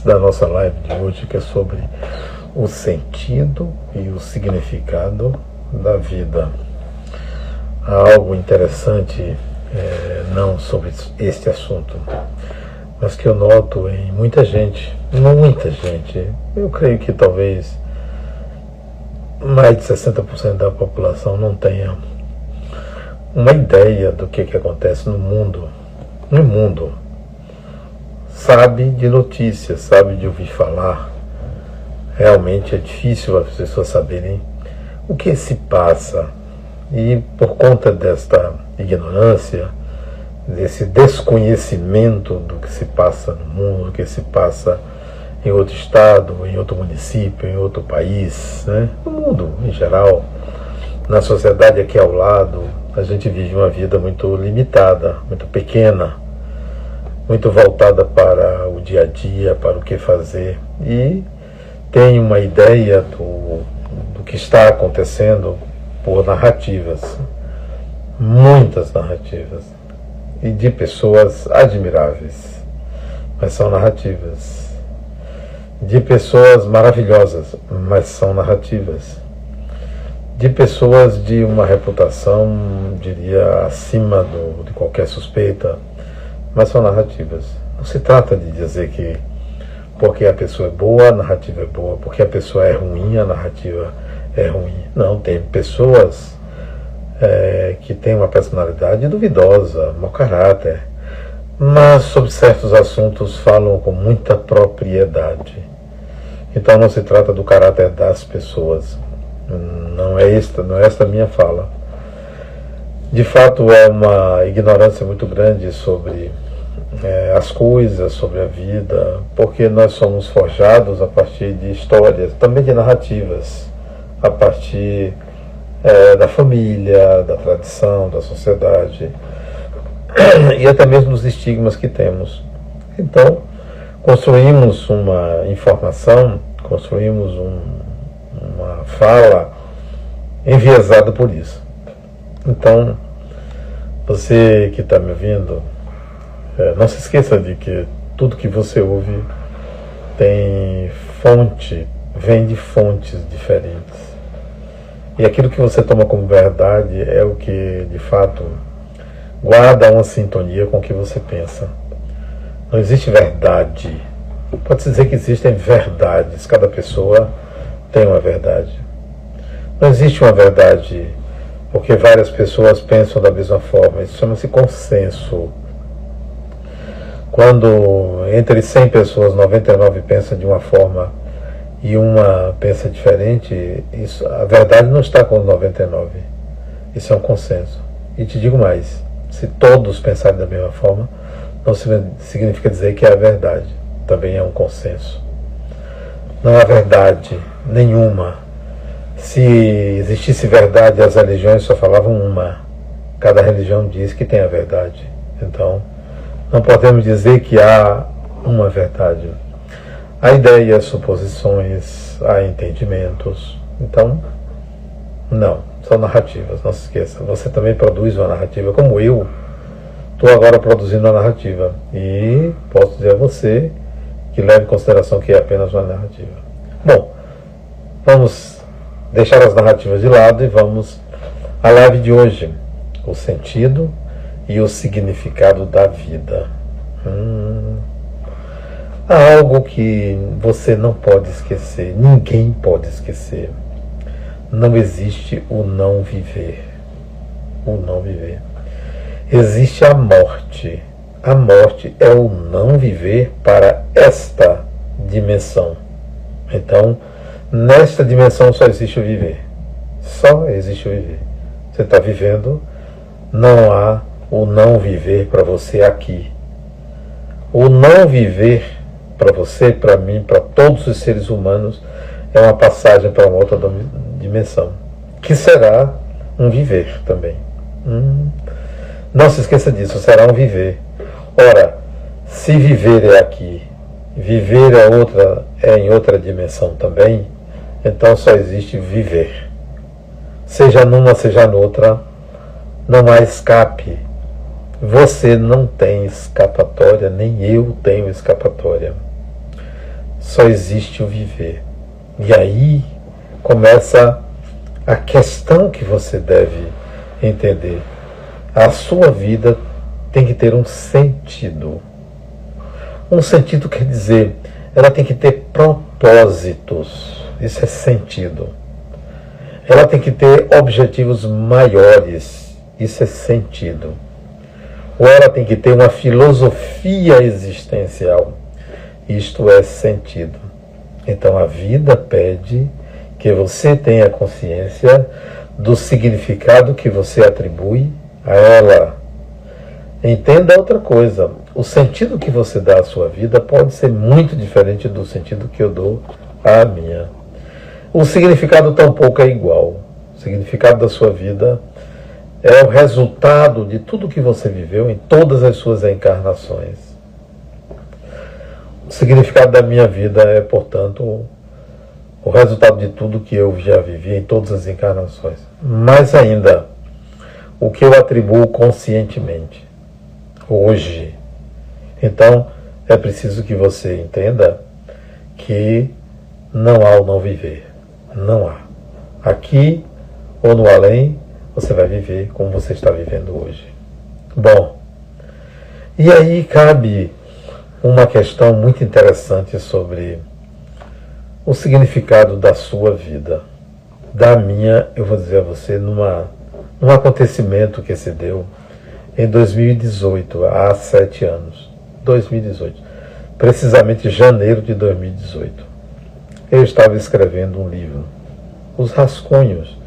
da nossa live de hoje, que é sobre o sentido e o significado da vida. Há algo interessante, não sobre este assunto, mas que eu noto em muita gente, eu creio que talvez mais de 60% da população não tenha uma ideia do que acontece no mundo. No mundo, sabe de notícias, sabe de ouvir falar. Realmente é difícil as pessoas saberem o que se passa. E por conta desta ignorância, desse desconhecimento do que se passa no mundo, do que se passa em outro estado, em outro município, em outro país, né? No mundo em geral, na sociedade aqui ao lado, a gente vive uma vida muito limitada, muito pequena, muito voltada para o dia a dia, para o que fazer, e tem uma ideia do que está acontecendo por narrativas, muitas narrativas, e de pessoas admiráveis, mas são narrativas, de pessoas maravilhosas, mas são narrativas, de pessoas de uma reputação, diria, acima de qualquer suspeita, mas são narrativas. Não se trata de dizer que porque a pessoa é boa, a narrativa é boa, porque a pessoa é ruim, a narrativa é ruim. Não, tem pessoas que têm uma personalidade duvidosa, mau caráter, mas sobre certos assuntos falam com muita propriedade. Então não se trata do caráter das pessoas. Não é esta a minha fala. De fato, é uma ignorância muito grande sobre as coisas, sobre a vida, porque nós somos forjados a partir de histórias, também de narrativas, a partir da família, da tradição, da sociedade, e até mesmo dos estigmas que temos. Então, construímos uma informação, construímos uma fala enviesada por isso. Então, você que está me ouvindo, não se esqueça de que tudo que você ouve tem fonte, vem de fontes diferentes. E aquilo que você toma como verdade é o que, de fato, guarda uma sintonia com o que você pensa. Não existe verdade. Pode-se dizer que existem verdades. Cada pessoa tem uma verdade. Não existe uma verdade porque várias pessoas pensam da mesma forma. Isso chama-se consenso. Quando entre 100 pessoas, 99 pensam de uma forma e uma pensa diferente, a verdade não está com os 99. Isso é um consenso. E te digo mais, se todos pensarem da mesma forma, não significa dizer que é a verdade. Também é um consenso. Não há verdade nenhuma. Se existisse verdade, as religiões só falavam uma. Cada religião diz que tem a verdade. Então, não podemos dizer que há uma verdade. Há ideias, suposições, há entendimentos. Então, não, são narrativas, não se esqueça. Você também produz uma narrativa, como eu estou agora produzindo uma narrativa. E posso dizer a você que leve em consideração que é apenas uma narrativa. Bom, vamos deixar as narrativas de lado e vamos à live de hoje. O sentido e o significado da vida. Há algo que você não pode esquecer, ninguém pode esquecer. Não existe o não viver. O não viver. Existe a morte. A morte é o não viver para esta dimensão. Então, nesta dimensão só existe o viver. Só existe o viver. Você está vivendo, não há o não viver para você aqui. O não viver para você, para mim, para todos os seres humanos, é uma passagem para uma outra dimensão, que será um viver também. Não se esqueça disso, será um viver. Ora, se viver é aqui, viver é em outra dimensão também, então só existe viver. Seja numa, seja noutra, não há escape. Você não tem escapatória, nem eu tenho escapatória. só existe o viver. E aí começa a questão que você deve entender. A sua vida tem que ter um sentido. Um sentido quer dizer, ela tem que ter propósitos. Isso é sentido. Ela tem que ter objetivos maiores. Isso é sentido. Ou ela tem que ter uma filosofia existencial. Isto é sentido. Então a vida pede que você tenha consciência do significado que você atribui a ela. Entenda outra coisa. O sentido que você dá à sua vida pode ser muito diferente do sentido que eu dou à minha. O significado tampouco é igual. O significado da sua vida é o resultado de tudo que você viveu em todas as suas encarnações. O significado da minha vida é, portanto, o resultado de tudo que eu já vivi em todas as encarnações. Mais ainda, o que eu atribuo conscientemente, hoje. Então, é preciso que você entenda que não há o não viver. Não há. Aqui ou no além, você vai viver como você está vivendo hoje. Bom, e aí cabe uma questão muito interessante sobre o significado da sua vida. Da minha, eu vou dizer a você, num acontecimento que se deu em 2018, há 7 anos. 2018. Precisamente janeiro de 2018. Eu estava escrevendo um livro, os rascunhos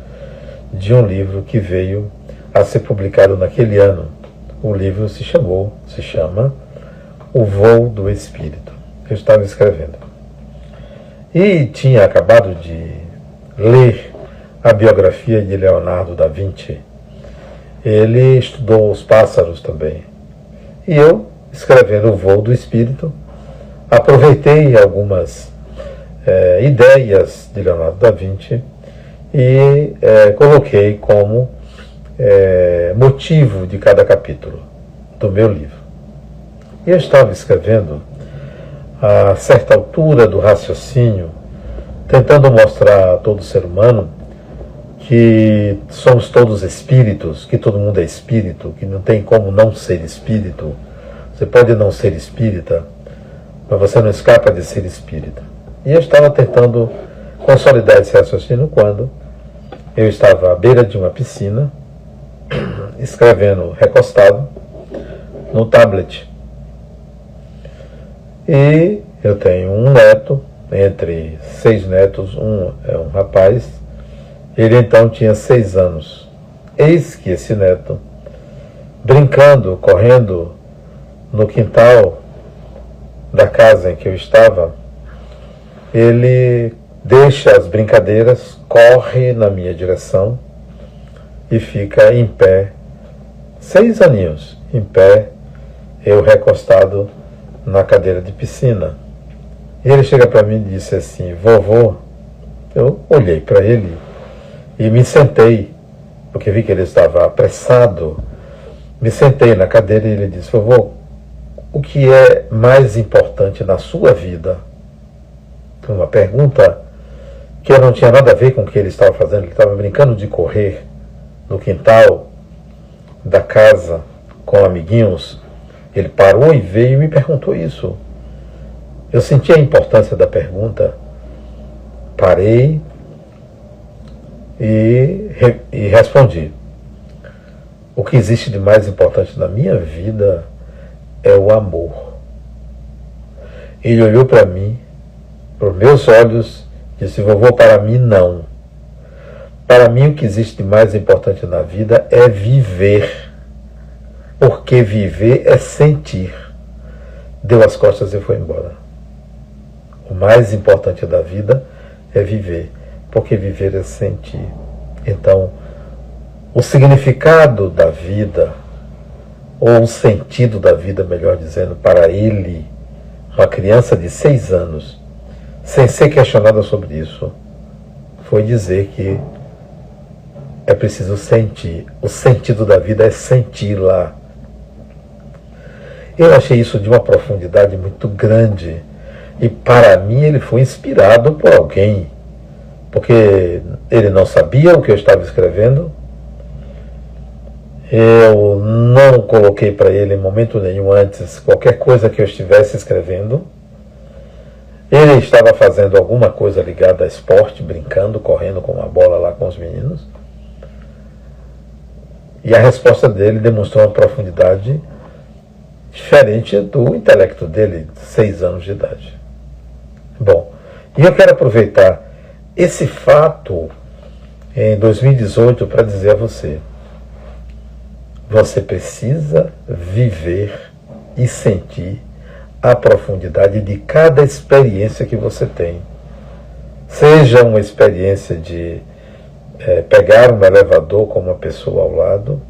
de um livro que veio a ser publicado naquele ano. O livro se chama O Voo do Espírito. Eu estava escrevendo. E tinha acabado de ler a biografia de Leonardo da Vinci. Ele estudou os pássaros também. E eu, escrevendo O Voo do Espírito, aproveitei algumas ideias de Leonardo da Vinci e coloquei como motivo de cada capítulo do meu livro. E eu estava escrevendo a certa altura do raciocínio, tentando mostrar a todo ser humano que somos todos espíritos, que todo mundo é espírito, que não tem como não ser espírito. Você pode não ser espírita, mas você não escapa de ser espírita. E eu estava tentando consolidar esse raciocínio quando eu estava à beira de uma piscina, escrevendo recostado no tablet. E eu tenho um neto, entre 6 netos, um é um rapaz. Ele então tinha 6 anos. Eis que esse neto, brincando, correndo no quintal da casa em que eu estava, ele deixa as brincadeiras, corre na minha direção e fica em pé, 6 aninhos, em pé, eu recostado na cadeira de piscina. E ele chega para mim e disse assim: vovô. Eu olhei para ele e me sentei, porque vi que ele estava apressado. Me sentei na cadeira e ele disse: vovô, o que é mais importante na sua vida? Uma pergunta que eu não tinha nada a ver com o que ele estava fazendo. Ele estava brincando de correr no quintal da casa com amiguinhos. Ele parou e veio e me perguntou isso. Eu senti a importância da pergunta, parei e respondi: o que existe de mais importante na minha vida é o amor. Ele olhou para mim, para os meus olhos, disse: vovô, para mim não. Para mim o que existe de mais importante na vida é viver. Porque viver é sentir. Deu as costas e foi embora. O mais importante da vida é viver. Porque viver é sentir. Então, o significado da vida, ou o sentido da vida, melhor dizendo, para ele, uma criança de 6 anos, sem ser questionada sobre isso, foi dizer que é preciso sentir. O sentido da vida é senti-la. Eu achei isso de uma profundidade muito grande. E para mim ele foi inspirado por alguém, porque ele não sabia o que eu estava escrevendo. Eu não coloquei para ele em momento nenhum antes qualquer coisa que eu estivesse escrevendo. Ele estava fazendo alguma coisa ligada a esporte, brincando, correndo com uma bola lá com os meninos. E a resposta dele demonstrou uma profundidade diferente do intelecto dele, de 6 anos de idade. Bom, e eu quero aproveitar esse fato em 2018 para dizer a você: você precisa viver e sentir a profundidade de cada experiência que você tem. Seja uma experiência de pegar um elevador com uma pessoa ao lado,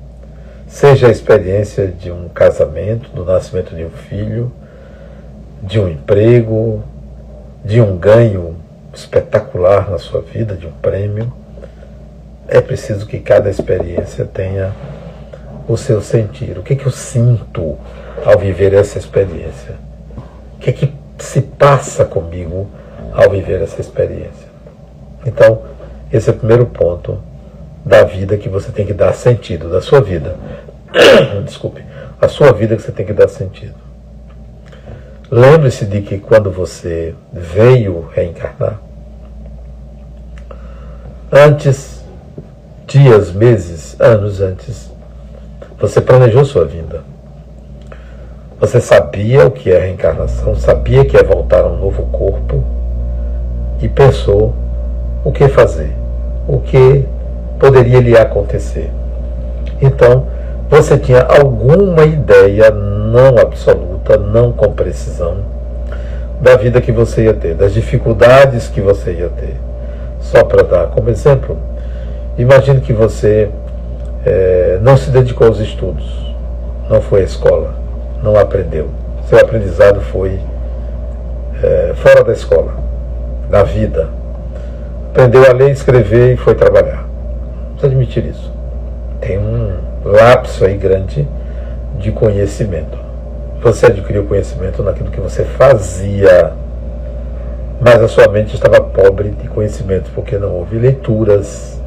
seja a experiência de um casamento, do nascimento de um filho, de um emprego, de um ganho espetacular na sua vida, de um prêmio. É preciso que cada experiência tenha o seu sentir. O que eu sinto ao viver essa experiência? O que se passa comigo ao viver essa experiência? Então, esse é o primeiro ponto da vida que você tem que dar sentido, da sua vida. Desculpe, a sua vida que você tem que dar sentido. Lembre-se de que quando você veio reencarnar, antes, dias, meses, anos antes, você planejou sua vinda. Você sabia o que é reencarnação, sabia que é voltar a um novo corpo e pensou o que fazer, o que poderia lhe acontecer. Então, você tinha alguma ideia, não absoluta, não com precisão, da vida que você ia ter, das dificuldades que você ia ter. Só para dar como exemplo, imagine que você não se dedicou aos estudos, não foi à escola, não aprendeu. Seu aprendizado foi fora da escola, na vida. Aprendeu a ler, escrever e foi trabalhar. Vamos admitir isso. Tem um lapso aí grande de conhecimento. Você adquiriu conhecimento naquilo que você fazia, mas a sua mente estava pobre de conhecimento, porque não houve leituras,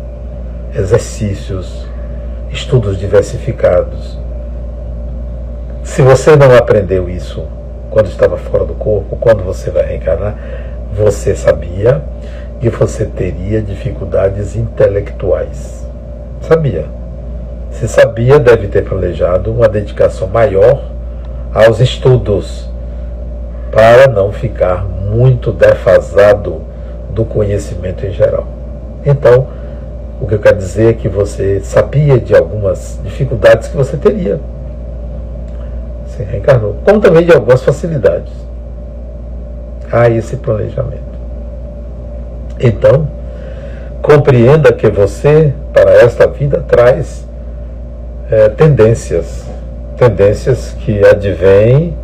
exercícios, estudos diversificados. Se você não aprendeu isso quando estava fora do corpo, quando você vai reencarnar, você sabia que você teria dificuldades intelectuais. Sabia. Se sabia, deve ter planejado uma dedicação maior aos estudos, para não ficar muito defasado do conhecimento em geral. Então, o que eu quero dizer é que você sabia de algumas dificuldades que você teria. Você reencarnou. Como também de algumas facilidades. Há esse planejamento. Então, compreenda que você, para esta vida, traz tendências que advêm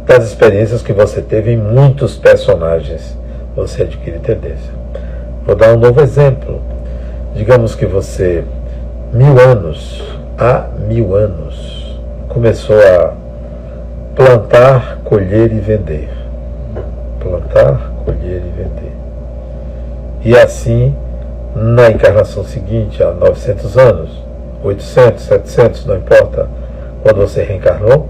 das experiências que você teve em muitos personagens. Você adquire tendência. Vou dar um novo exemplo. Digamos que você, há 1000 anos, começou a plantar, colher e vender. Plantar, colher e vender. E assim, na encarnação seguinte, há 900 anos, 800, 700, não importa, quando você reencarnou,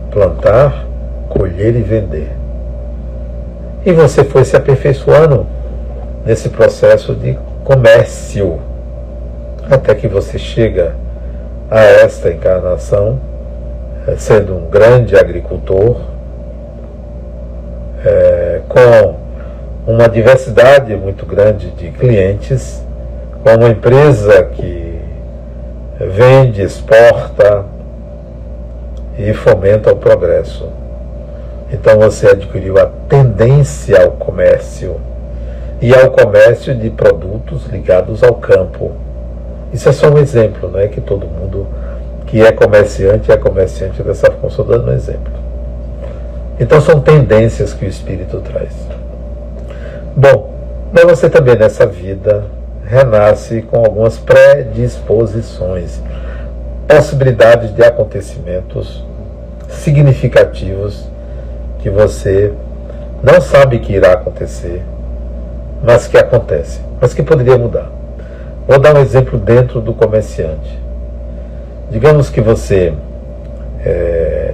plantar, colher e vender. E você foi se aperfeiçoando nesse processo de comércio, até que você chega a esta encarnação sendo um grande agricultor, com uma diversidade muito grande de clientes, com uma empresa que vende, exporta e fomenta o progresso. Então você adquiriu a tendência ao comércio, e ao comércio de produtos ligados ao campo. Isso é só um exemplo, não é que todo mundo que é comerciante dessa forma. Estou dando um exemplo. Então são tendências que o espírito traz. Bom, mas você também nessa vida renasce com algumas predisposições, possibilidades de acontecimentos significativos que você não sabe que irá acontecer, mas que acontece, mas que poderia mudar. Vou dar um exemplo dentro do comerciante. Digamos que você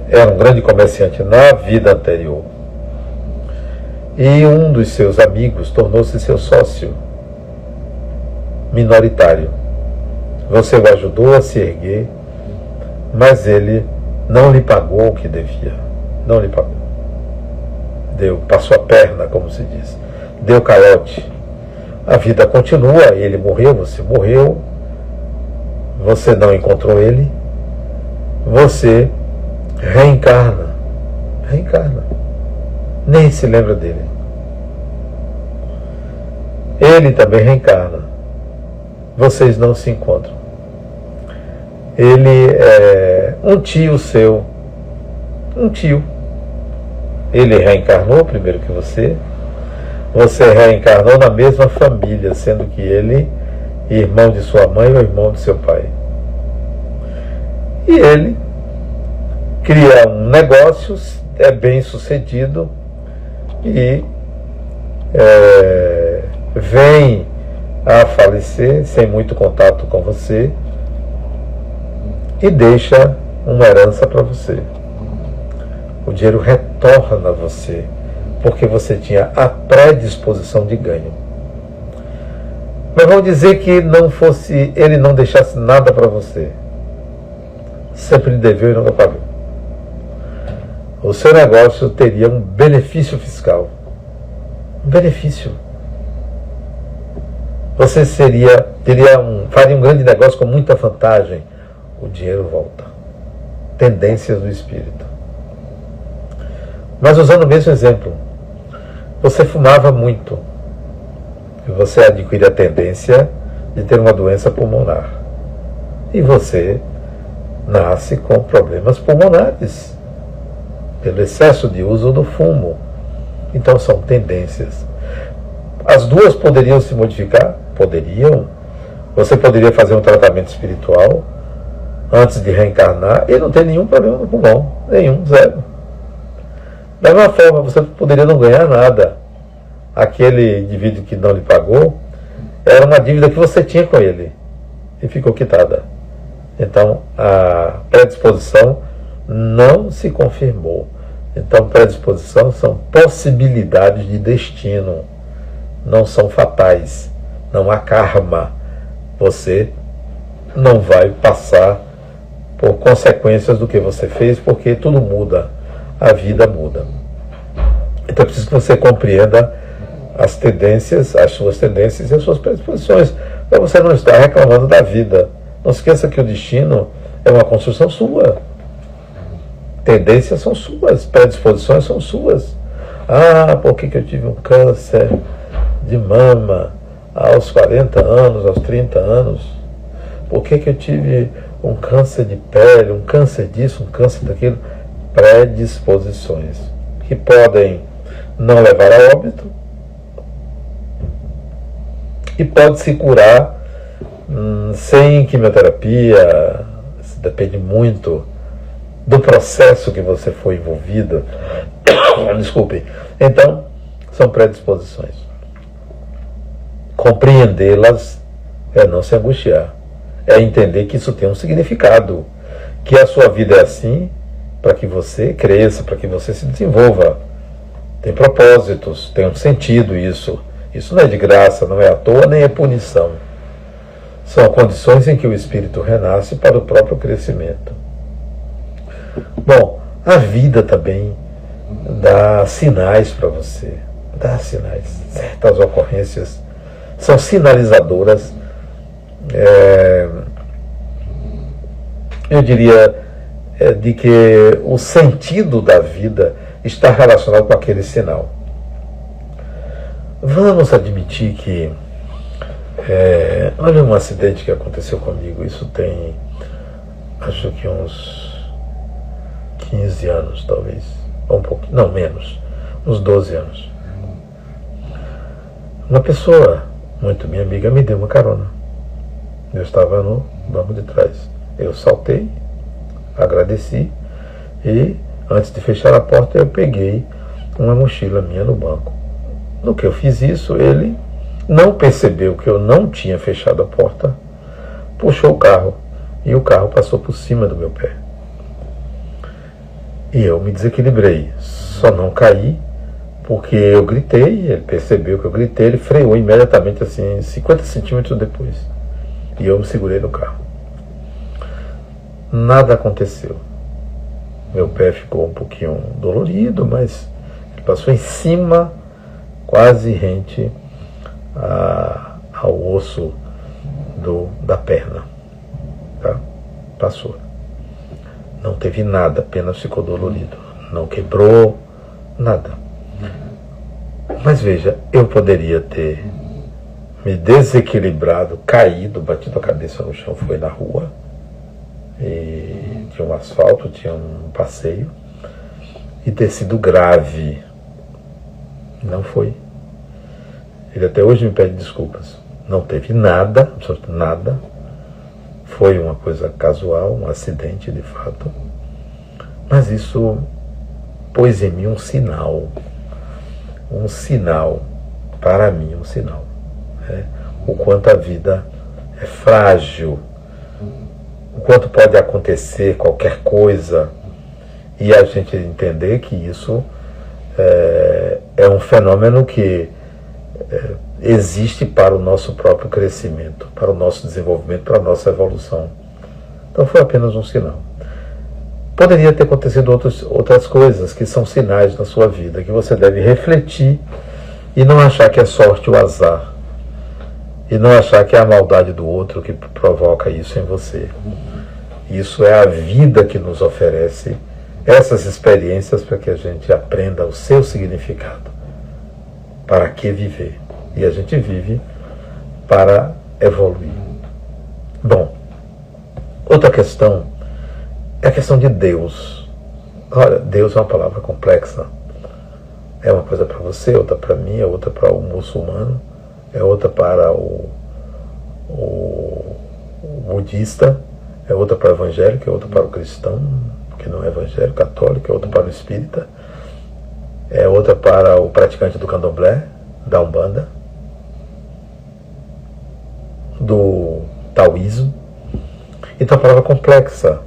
era um grande comerciante na vida anterior e um dos seus amigos tornou-se seu sócio minoritário. Você o ajudou a se erguer, mas ele não lhe pagou o que devia. Não lhe pagou. Passou a perna, como se diz. Deu calote. A vida continua, ele morreu, você morreu, você não encontrou ele, você reencarna. Nem se lembra dele. Ele também reencarna. Vocês não se encontram. Ele é um tio seu. Um tio. Ele reencarnou primeiro que você. Você reencarnou na mesma família, sendo que ele, irmão de sua mãe ou irmão de seu pai. E ele cria um negócio, é bem sucedido e vem a falecer sem muito contato com você e deixa uma herança para você. O dinheiro retorna a você porque você tinha a predisposição de ganho. Mas vamos dizer que ele não deixasse nada para você. Sempre lhe deveu e nunca pagou. O seu negócio teria um benefício fiscal. Um benefício. Você faria um grande negócio com muita vantagem. O dinheiro volta. Tendências do espírito. Mas usando o mesmo exemplo, você fumava muito e você adquire a tendência de ter uma doença pulmonar. E você nasce com problemas pulmonares pelo excesso de uso do fumo. Então são tendências. As duas poderiam se modificar? Poderiam. Você poderia fazer um tratamento espiritual antes de reencarnar e não ter nenhum problema no pulmão. Nenhum, zero. Da mesma forma, você poderia não ganhar nada. Aquele indivíduo que não lhe pagou era uma dívida que você tinha com ele e ficou quitada. Então, a predisposição não se confirmou. Então, predisposição são possibilidades de destino, não são fatais, não há karma. Você não vai passar por consequências do que você fez, porque tudo muda, a vida muda. Então, é preciso que você compreenda as tendências, as suas tendências e as suas predisposições, para você não estar reclamando da vida. Não esqueça que o destino é uma construção sua. Tendências são suas, predisposições são suas. Ah, por que eu tive um câncer de mama aos 40 anos, aos 30 anos? Por que eu tive um câncer de pele, um câncer disso, um câncer daquilo? Predisposições que podem não levar a óbito e pode se curar sem quimioterapia. Isso depende muito do processo que você foi envolvido. Desculpe. Então, são predisposições. Compreendê-las é não se angustiar. É entender que isso tem um significado. Que a sua vida é assim para que você cresça, para que você se desenvolva. Tem propósitos, tem um sentido isso. Isso não é de graça, não é à toa, nem é punição. São condições em que o espírito renasce para o próprio crescimento. Bom, a vida também dá sinais para você. Dá sinais. Certas ocorrências são sinalizadoras. Eu diria de que o sentido da vida está relacionado com aquele sinal. Vamos admitir que olha um acidente que aconteceu comigo. Isso tem, acho que uns 15 anos, talvez. Ou um pouquinho, não, menos. Uns 12 anos. Uma pessoa, muito minha amiga, me deu uma carona. Eu estava no banco de trás. Eu saltei, agradeci e, antes de fechar a porta, eu peguei uma mochila minha no banco. No que eu fiz isso, ele não percebeu que eu não tinha fechado a porta, puxou o carro e o carro passou por cima do meu pé. E eu me desequilibrei, só não caí porque eu gritei, ele percebeu que eu gritei, ele freou imediatamente, assim, 50 centímetros depois. E eu me segurei no carro. Nada aconteceu. Meu pé ficou um pouquinho dolorido, mas ele passou em cima, quase rente ao osso da perna. Tá? Passou. Não teve nada, apenas ficou dolorido. Não quebrou, nada. Mas veja, eu poderia ter me desequilibrado, caído, batido a cabeça no chão, foi na rua, e tinha um asfalto, tinha um passeio, e ter sido grave. Não foi. Ele até hoje me pede desculpas. Não teve nada, absolutamente nada. Foi uma coisa casual, um acidente de fato. Mas isso pôs em mim um sinal. Um sinal, para mim, um sinal. Né? O quanto a vida é frágil, o quanto pode acontecer qualquer coisa, e a gente entender que isso é um fenômeno que existe para o nosso próprio crescimento, para o nosso desenvolvimento, para a nossa evolução. Então foi apenas um sinal. Poderia ter acontecido outras coisas que são sinais na sua vida, que você deve refletir e não achar que é sorte ou azar, e não achar que é a maldade do outro que provoca isso em você. Isso é a vida que nos oferece essas experiências para que a gente aprenda o seu significado. Para que viver? E a gente vive para evoluir. Bom, outra questão é a questão de Deus. Olha, Deus é uma palavra complexa. É uma coisa para você, outra para mim, é outra para o muçulmano, é outra para o budista, é outra para o evangélico, é outra para o cristão, que não é evangélico, católico, é outra para o espírita, é outra para o praticante do candomblé, da umbanda, do taoísmo. Então, é uma palavra complexa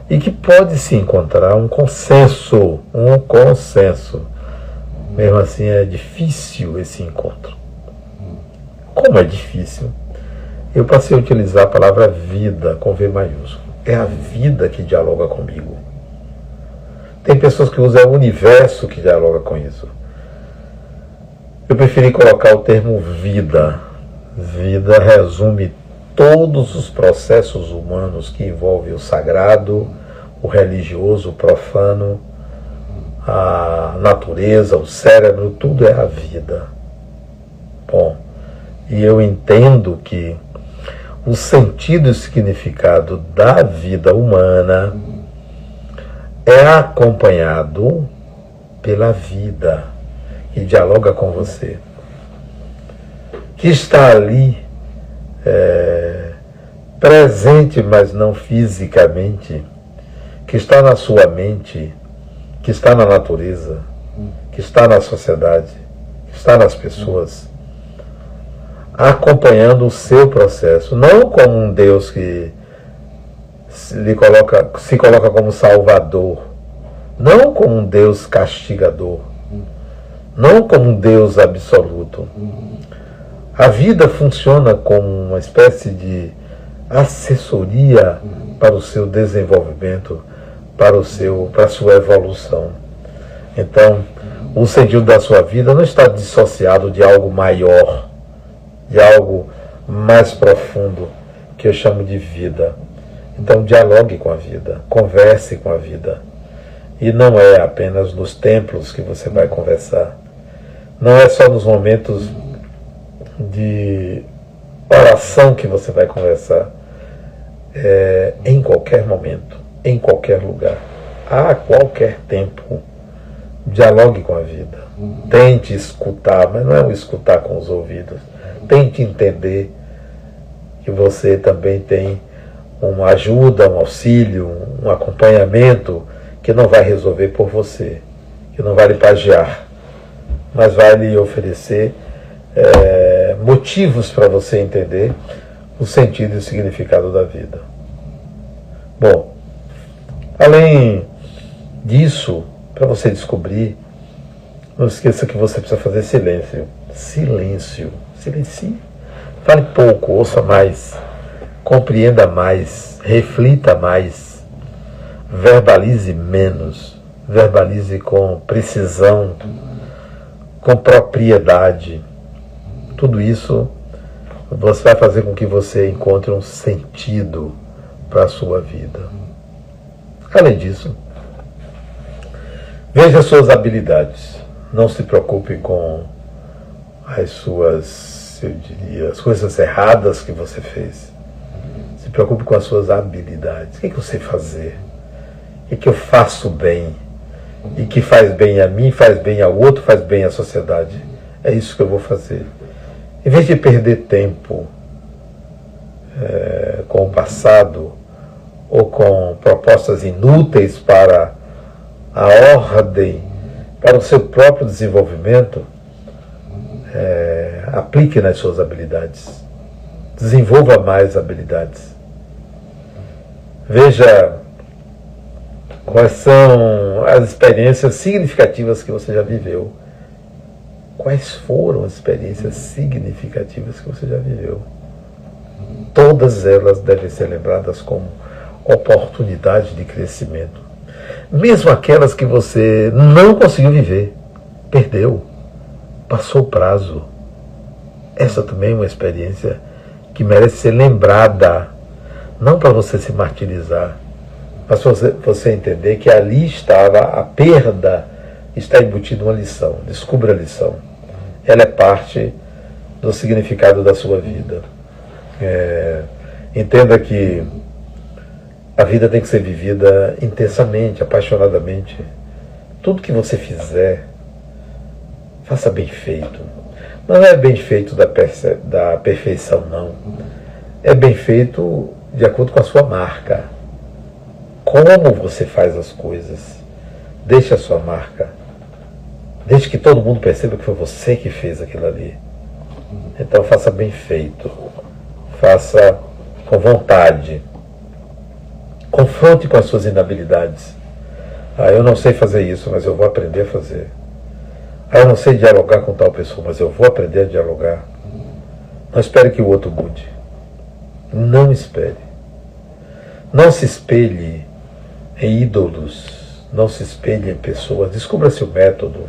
e que pode se encontrar um consenso. Mesmo assim, é difícil esse encontro. Como é difícil? Eu passei a utilizar a palavra vida com V maiúsculo. É a vida que dialoga comigo. Tem pessoas que usam o universo que dialoga com isso. Eu preferi colocar o termo vida. Vida resume todos os processos humanos que envolvem o sagrado, o religioso, o profano, a natureza, o cérebro, tudo é a vida. Bom, e eu entendo que o sentido e o significado da vida humana é acompanhado pela vida que dialoga com você, que está ali presente, mas não fisicamente, que está na sua mente, que está na natureza, que está na sociedade, que está nas pessoas, acompanhando o seu processo, não como um Deus que se coloca como salvador, não como um Deus castigador, não como um Deus absoluto. A vida funciona como uma espécie de assessoria para o seu desenvolvimento, para a sua evolução. Então, o sentido da sua vida não está dissociado de algo maior, de algo mais profundo, que eu chamo de vida. Então, dialogue com a vida, converse com a vida. E não é apenas nos templos que você vai conversar. Não é só nos momentos de oração que você vai conversar. É em qualquer momento, em qualquer lugar, a qualquer tempo. Dialogue com a vida. Tente escutar, mas não é um escutar com os ouvidos. Tente entender que você também tem uma ajuda, um auxílio, um acompanhamento que não vai resolver por você, que não vai lhe pagiar, mas vai lhe oferecer motivos para você entender o sentido e o significado da vida. Bom, além disso, para você descobrir, não esqueça que você precisa fazer silêncio. Silêncio. Silencie. Fale pouco, ouça mais, compreenda mais, reflita mais, verbalize menos, verbalize com precisão, com propriedade. Tudo isso você vai fazer com que você encontre um sentido para a sua vida. Além disso, veja suas habilidades. Não se preocupe com as suas, eu diria, as coisas erradas que você fez. Se preocupe com as suas habilidades. O que eu sei fazer? O que eu faço bem? E que faz bem a mim, faz bem ao outro, faz bem à sociedade. É isso que eu vou fazer. Em vez de perder tempo com o passado ou com propostas inúteis para a ordem, para o seu próprio desenvolvimento, aplique nas suas habilidades. Desenvolva mais habilidades. Veja quais são as experiências significativas que você já viveu. Quais foram as experiências significativas que você já viveu? Todas elas devem ser lembradas como oportunidade de crescimento. Mesmo aquelas que você não conseguiu viver, perdeu, passou o prazo. Essa também é uma experiência que merece ser lembrada, não para você se martirizar, mas para você entender que ali estava a perda, está embutida uma lição. Descubra a lição. Ela é parte do significado da sua vida. Entenda que a vida tem que ser vivida intensamente, apaixonadamente. Tudo que você fizer, faça bem feito. Não é bem feito da perfeição, não. É bem feito de acordo com a sua marca. Como você faz as coisas. Deixe a sua marca. Deixe que todo mundo perceba que foi você que fez aquilo ali. Então faça bem feito. Faça com vontade. Confronte com as suas inabilidades. Eu não sei fazer isso, mas eu vou aprender a fazer. Eu não sei dialogar com tal pessoa, mas eu vou aprender a dialogar. Não espere que o outro mude. Não espere. Não se espelhe em ídolos. Não se espelhe em pessoas. Descubra seu método.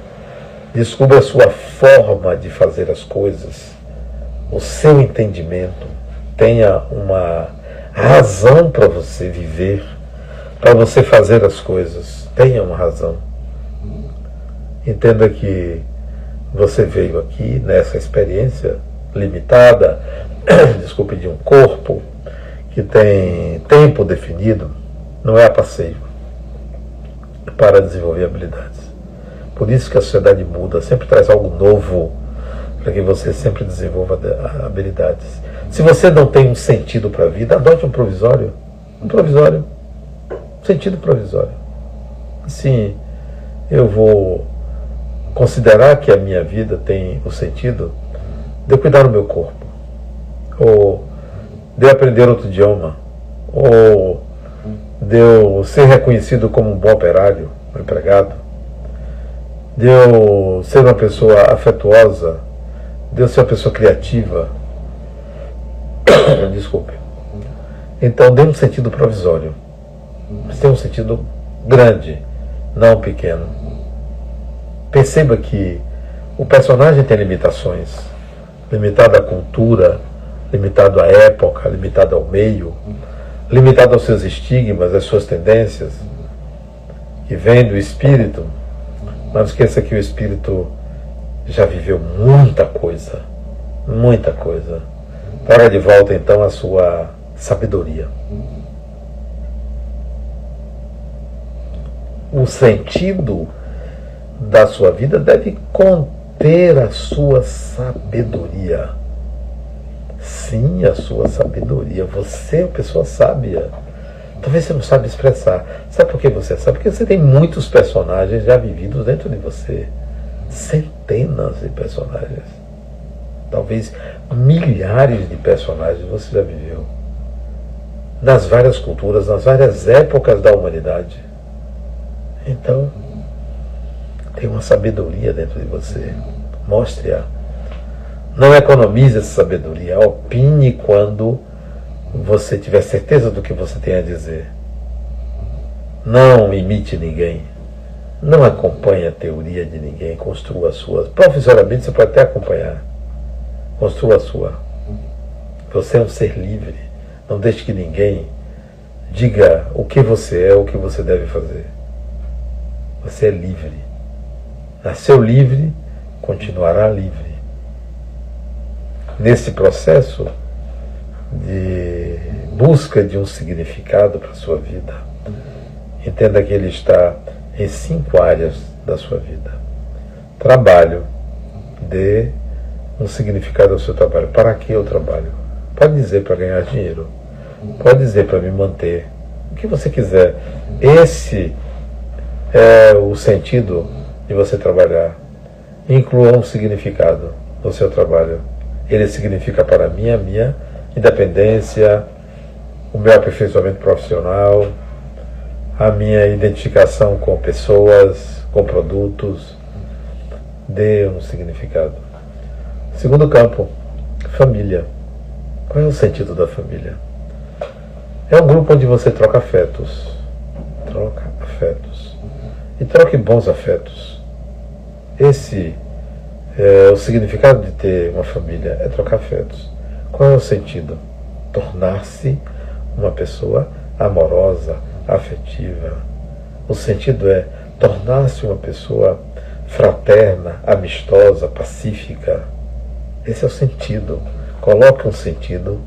Descubra a sua forma de fazer as coisas. O seu entendimento. Tenha uma razão para você viver, para você fazer as coisas. Tenha uma razão. Entenda que você veio aqui nessa experiência limitada, desculpe, de um corpo que tem tempo definido, não é a passeio, para desenvolver habilidades. Por isso que a sociedade muda, sempre traz algo novo, para que você sempre desenvolva habilidades. Se você não tem um sentido para a vida, adote um provisório. Um provisório. Sentido provisório. Assim, eu vou considerar que a minha vida tem o sentido de eu cuidar do meu corpo, ou de eu aprender outro idioma, ou de eu ser reconhecido como um bom operário, um empregado, de eu ser uma pessoa afetuosa, de eu ser uma pessoa criativa. Desculpe. Então dê um sentido provisório, mas tem um sentido grande, não pequeno. Perceba que o personagem tem limitações, limitado à cultura, limitado à época, limitado ao meio, limitado aos seus estigmas, às suas tendências, que vem do espírito. Não esqueça que o espírito já viveu muita coisa, muita coisa. Traga de volta então a sua sabedoria. O sentido da sua vida deve conter a sua sabedoria. Sim, a sua sabedoria. Você é uma pessoa sábia. Talvez você não sabe expressar. Sabe por que você sabe? Porque você tem muitos personagens já vividos dentro de você. Centenas de personagens. Talvez milhares de personagens você já viveu. Nas várias culturas, nas várias épocas da humanidade. Então, tem uma sabedoria dentro de você. Mostre-a. Não economize essa sabedoria. Opine quando você tiver certeza do que você tem a dizer. Não imite ninguém. Não acompanhe a teoria de ninguém. Construa a sua. Profissionalmente você pode até acompanhar. Construa a sua. Você é um ser livre. Não deixe que ninguém diga o que você é, o que você deve fazer. Você é livre. Nasceu livre, continuará livre. Nesse processo de busca de um significado para a sua vida, entenda que ele está em 5 áreas da sua vida. Trabalho. Dê um significado ao seu trabalho. Para que eu trabalho? Pode dizer para ganhar dinheiro. Pode dizer para me manter. O que você quiser. Esse é o sentido de você trabalhar. Inclua um significado no seu trabalho. Ele significa para mim a minha independência, o meu aperfeiçoamento profissional, a minha identificação com pessoas, com produtos. Dê um significado. Segundo campo, família. Qual é o sentido da família? É um grupo onde você troca afetos. Troca afetos. E troque bons afetos. Esse é o significado de ter uma família, é trocar afetos. Qual é o sentido? Tornar-se uma pessoa amorosa, afetiva. O sentido é tornar-se uma pessoa fraterna, amistosa, pacífica. Esse é o sentido. Coloque um sentido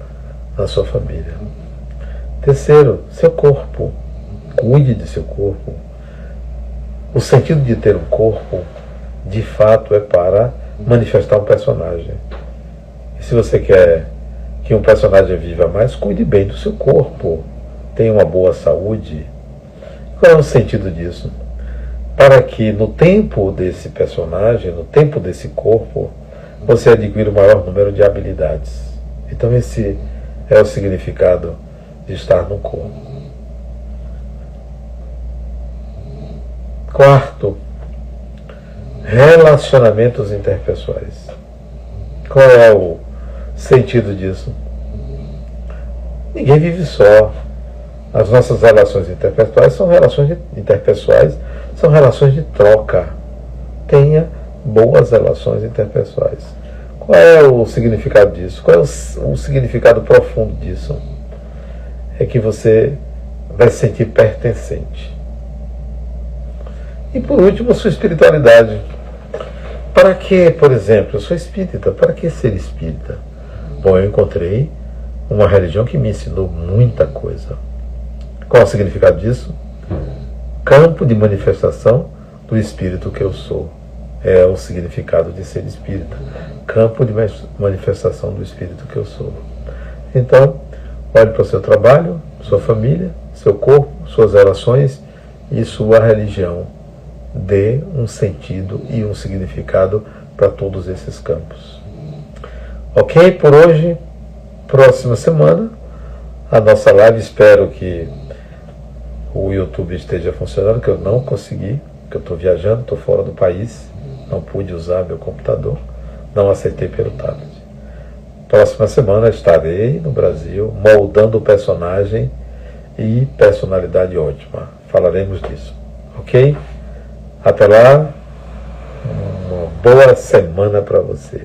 na sua família. Terceiro, seu corpo. Cuide de seu corpo. O sentido de ter um corpo, de fato, é para manifestar um personagem. E se você quer que um personagem viva mais, cuide bem do seu corpo. Tenha uma boa saúde. Qual é o sentido disso? Para que no tempo desse personagem, no tempo desse corpo, você adquira o maior número de habilidades. Então esse é o significado de estar no corpo. Quarto, relacionamentos interpessoais. Qual é o sentido disso? Ninguém vive só. As nossas relações interpessoais, são relações de troca. Tenha boas relações interpessoais. Qual é o significado disso? Qual é o significado profundo disso? É que você vai se sentir pertencente. E por último, a sua espiritualidade. Para que, por exemplo, eu sou espírita, para que ser espírita? Bom, eu encontrei uma religião que me ensinou muita coisa. Qual é o significado disso? Campo de manifestação do espírito que eu sou. É o significado de ser espírita. Campo de manifestação do espírito que eu sou. Então, olhe para o seu trabalho, sua família, seu corpo, suas relações e sua religião. Dê um sentido e um significado para todos esses campos. Ok? Por hoje, próxima semana, a nossa live. Espero que o YouTube esteja funcionando, que eu não consegui, que eu estou viajando, estou fora do país, não pude usar meu computador, não aceitei pelo tablet. Próxima semana estarei no Brasil, moldando o personagem e personalidade ótima. Falaremos disso. Ok? Até lá, uma boa semana para você.